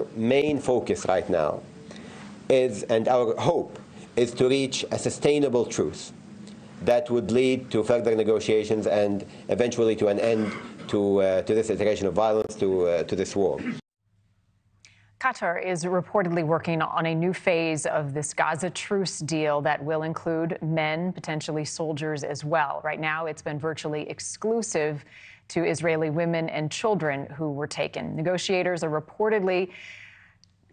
our main focus right now is, and our hope is, to reach a sustainable truce that would lead to further negotiations and eventually to an end to this iteration of violence, to this war. Qatar is reportedly working on a new phase of this Gaza truce deal that will include men, potentially soldiers as well. Right now, it's been virtually exclusive to Israeli women and children who were taken. Negotiators are reportedly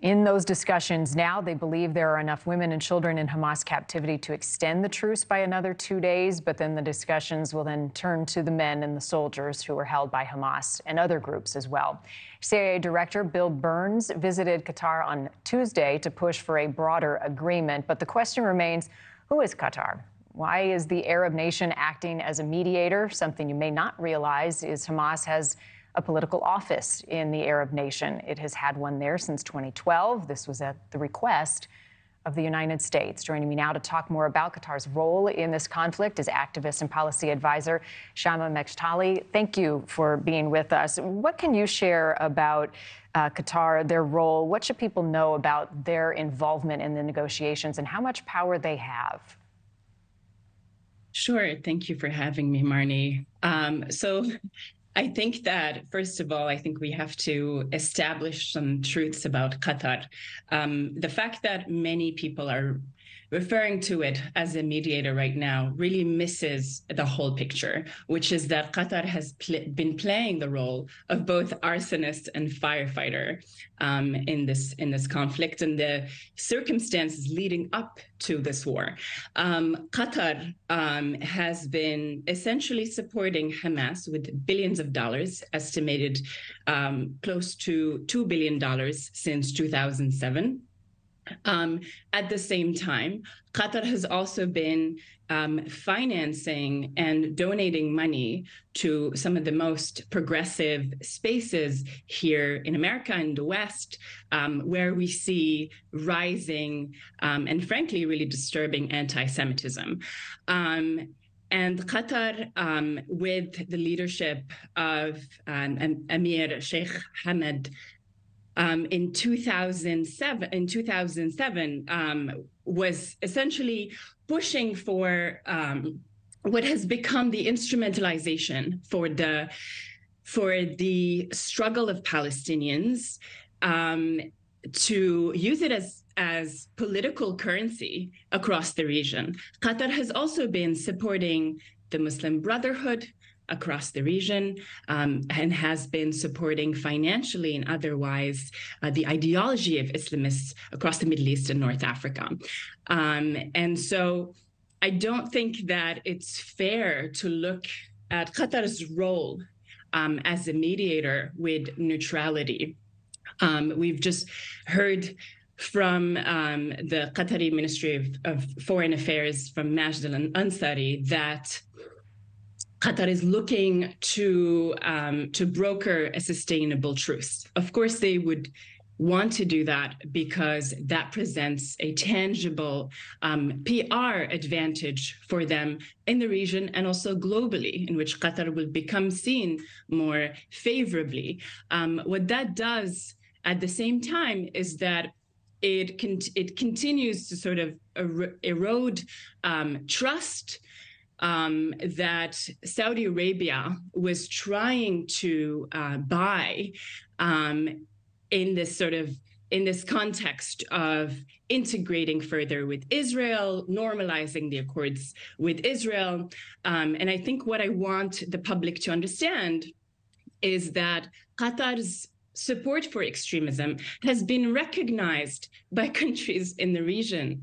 in those discussions now. They believe there are enough women and children in Hamas captivity to extend the truce by another 2 days, but then the discussions will then turn to the men and the soldiers who are held by Hamas and other groups as well. CIA Director Bill Burns visited Qatar on Tuesday to push for a broader agreement, but the question remains, who is Qatar? Why is the Arab nation acting as a mediator? Something you may not realize is Hamas has a political office in the Arab nation. It has had one there since 2012. This was at the request of the United States. Joining me now to talk more about Qatar's role in this conflict is activist and policy advisor Chama Mechtaly. Thank you for being with us. What can you share about Qatar, their role? What should people know about their involvement in the negotiations and how much power they have? Sure. Thank you for having me, Marni. I think that, first of all, I think we have to establish some truths about Qatar. The fact that many people are referring to it as a mediator right now really misses the whole picture, which is that Qatar has been playing the role of both arsonist and firefighter in this conflict and the circumstances leading up to this war. Qatar has been essentially supporting Hamas with billions of dollars, estimated close to $2 billion since 2007. At the same time, Qatar has also been financing and donating money to some of the most progressive spaces here in America and the West, where we see rising and frankly really disturbing anti-Semitism. And Qatar, with the leadership of Emir Sheikh Hamad, in 2007, was essentially pushing for what has become the instrumentalization for the struggle of Palestinians, to use it as political currency across the region. Qatar has also been supporting the Muslim Brotherhood across the region, and has been supporting financially and otherwise the ideology of Islamists across the Middle East and North Africa. And so I don't think that it's fair to look at Qatar's role as a mediator with neutrality. We've just heard from the Qatari Ministry of Foreign Affairs, from Majd al-Ansari, that Qatar is looking to broker a sustainable truce. Of course, they would want to do that because that presents a tangible PR advantage for them in the region and also globally, in which Qatar will become seen more favorably. What that does at the same time is that it continues to sort of erode trust that Saudi Arabia was trying to buy in this context of integrating further with Israel, normalizing the accords with Israel. And I think what I want the public to understand is that Qatar's support for extremism has been recognized by countries in the region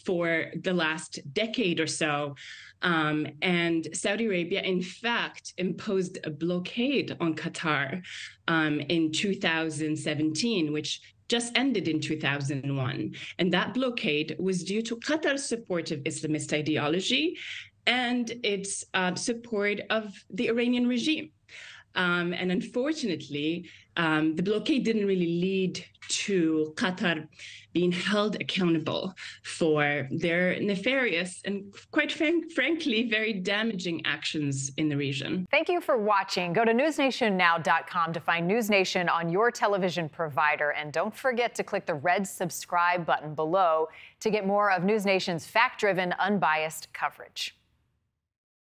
for the last decade or so. And Saudi Arabia, in fact, imposed a blockade on Qatar in 2017, which just ended in 2001. And that blockade was due to Qatar's support of Islamist ideology and its support of the Iranian regime. And unfortunately, the blockade didn't really lead to Qatar being held accountable for their nefarious and, quite frankly, very damaging actions in the region. Thank you for watching. Go to newsnationnow.com to find NewsNation on your television provider. And don't forget to click the red subscribe button below to get more of NewsNation's fact-driven, unbiased coverage.